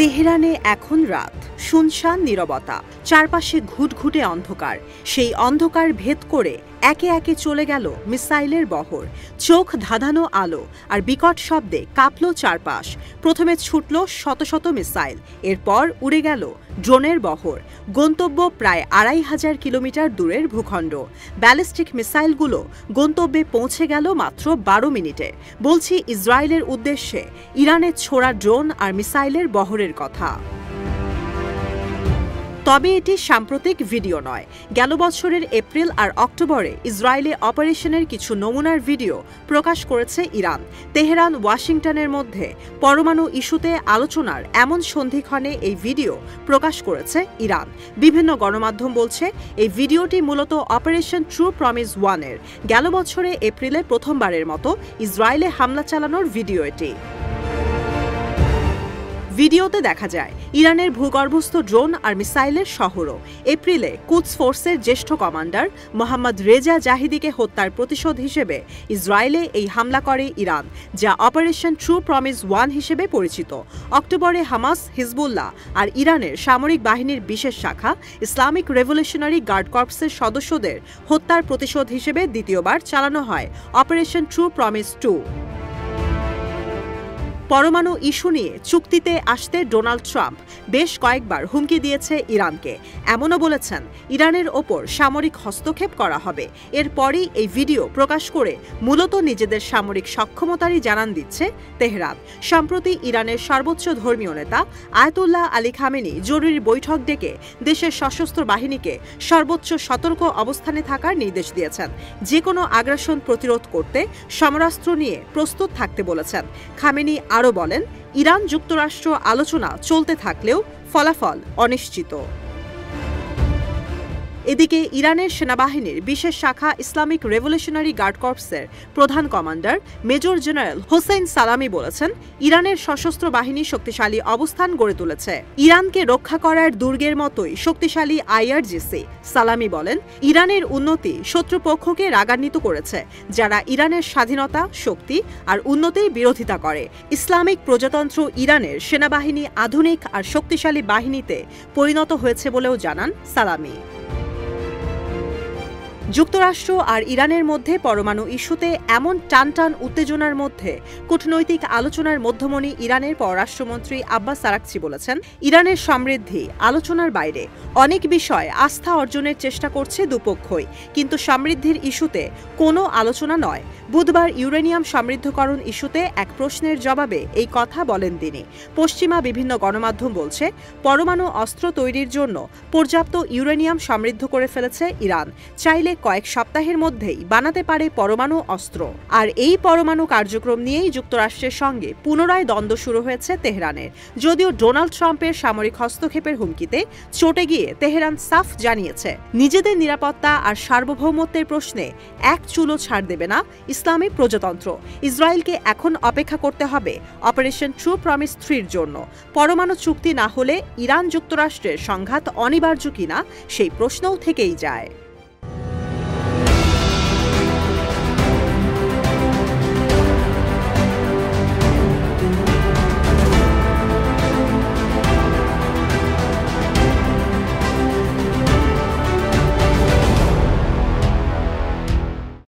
তেহরানে এখন রাত, শুনশান নীরবতা, চারপাশে ঘুটঘুটে অন্ধকার। সেই অন্ধকার ভেদ করে একে একে চলে গেল মিসাইলের বহর। চোখ ধাঁধানো আলো আর বিকট শব্দে কাঁপল চারপাশ। প্রথমে ছুটল শত শত মিসাইল, এরপর উড়ে গেল ড্রোনের বহর। গন্তব্য প্রায় ২৫০০ কিলোমিটার দূরের ভূখণ্ড। ব্যালিস্টিক মিসাইলগুলো গন্তব্যে পৌঁছে গেল মাত্র ১২ মিনিটে। বলছি ইসরায়েলের উদ্দেশ্যে ইরানের ছোড়া ড্রোন আর মিসাইলের বহরের কথা। তবে এটি সাম্প্রতিক ভিডিও নয়। গেল বছরের এপ্রিল আর অক্টোবরে ইসরায়েলে অপারেশনের কিছু নমুনার ভিডিও প্রকাশ করেছে ইরান। তেহরান ওয়াশিংটনের মধ্যে পরমাণু ইস্যুতে আলোচনার এমন সন্ধিক্ষণে এই ভিডিও প্রকাশ করেছে ইরান। বিভিন্ন গণমাধ্যম বলছে এই ভিডিওটি মূলত অপারেশন ট্রু প্রমিস 1-এর গেল বছরে এপ্রিলে প্রথমবারের মতো ইসরায়েলে হামলা চালানোর ভিডিও এটি। ভিডিওতে দেখা যায় ইরানের ভূগর্ভস্থ ড্রোন আর মিসাইলের শহরও। এপ্রিলে কুদস ফোর্সের জ্যেষ্ঠ কমান্ডার মোহাম্মদ রেজা জাহিদিকে হত্যার প্রতিশোধ হিসেবে ইসরায়েলে এই হামলা করে ইরান, যা অপারেশন ট্রু প্রমিস 1 হিসেবে পরিচিত। অক্টোবরে হামাস, হিজবুল্লাহ আর ইরানের সামরিক বাহিনীর বিশেষ শাখা ইসলামিক রেভলিউশনারি গার্ড কর্পসের সদস্যদের হত্যার প্রতিশোধ হিসেবে দ্বিতীয়বার চালানো হয় অপারেশন ট্রু প্রমিস 2। পরমাণু ইস্যু নিয়ে চুক্তিতে আসতে ডোনাল্ড ট্রাম্প বেশ কয়েকবার হুমকি দিয়েছে ইরানকে। এমনও বলেছেন ইরানের ওপর সামরিক হস্তক্ষেপ করা হবে। এরপরই এই ভিডিও প্রকাশ করে মূলত নিজেদের সামরিক সক্ষমতারই জানান দিচ্ছে তেহরান। সম্প্রতি ইরানের সর্বোচ্চ ধর্মীয় নেতা আয়াতুল্লাহ আলী খামেনি জরুরি বৈঠক ডেকে দেশের সশস্ত্র বাহিনীকে সর্বোচ্চ সতর্ক অবস্থানে থাকার নির্দেশ দিয়েছেন। যে কোনো আগ্রাসন প্রতিরোধ করতে সমরাস্ত্র নিয়ে প্রস্তুত থাকতে বলেছেন। খামেনি আরও বলেন, ইরান যুক্তরাষ্ট্র আলোচনা চলতে থাকলেও ফলাফল অনিশ্চিত। এদিকে ইরানের সেনাবাহিনীর বিশেষ শাখা ইসলামিক রেভলিউশনারি গার্ড কর্পসের প্রধান কমান্ডার মেজর জেনারেল হোসেইন সালামি বলেছেন, ইরানের সশস্ত্র বাহিনী শক্তিশালী অবস্থান গড়ে তুলেছে, ইরানকে রক্ষা করার দুর্গের মতোই শক্তিশালী IRGC। সালামি বলেন, ইরানের উন্নতি শত্রুপক্ষকে রাগান্বিত করেছে, যারা ইরানের স্বাধীনতা, শক্তি আর উন্নতির বিরোধিতা করে। ইসলামিক প্রজাতন্ত্র ইরানের সেনাবাহিনী আধুনিক আর শক্তিশালী বাহিনীতে পরিণত হয়েছে বলেও জানান সালামি। যুক্তরাষ্ট্র আর ইরানের মধ্যে পরমাণু ইস্যুতে এমন টানটান উত্তেজনার মধ্যে কূটনৈতিক আলোচনার মধ্যমণি ইরানের পররাষ্ট্রমন্ত্রী আব্বাস আরাকচি বলেছেন, ইরানের সমৃদ্ধি আলোচনার বাইরে। অনেক বিষয় আস্থা অর্জনের চেষ্টা করছে দুপক্ষই, কিন্তু সমৃদ্ধির ইস্যুতে কোনো আলোচনা নয়। বুধবার ইউরেনিয়াম সমৃদ্ধকরণ ইস্যুতে এক প্রশ্নের জবাবে এই কথা বলেন তিনি। পশ্চিমা বিভিন্ন গণমাধ্যম বলছে, পরমাণু অস্ত্র তৈরির জন্য পর্যাপ্ত ইউরেনিয়াম সমৃদ্ধ করে ফেলেছে ইরান, চাইলে কয়েক সপ্তাহের মধ্যেই বানাতে পারে পরমাণু অস্ত্র। আর এই পরমাণু কার্যক্রম নিয়েই যুক্তরাষ্ট্রের সঙ্গে পুনরায় দ্বন্দ্ব শুরু হয়েছে তেহরানের। যদিও ডোনাল্ড ট্রাম্পের সামরিক হস্তক্ষেপের হুমকিতে চটে গিয়ে তেহরান সাফ জানিয়েছে, নিজেদের নিরাপত্তা আর সার্বভৌমত্বের প্রশ্নে এক চুলও ছাড় দেবে না ইসলামী প্রজাতন্ত্র। ইসরায়েলকে এখন অপেক্ষা করতে হবে অপারেশন ট্রু প্রমিস 3-র জন্য। পরমাণু চুক্তি না হলে ইরান যুক্তরাষ্ট্রের সংঘাত অনিবার্য কিনা সেই প্রশ্নও থেকেই যায়।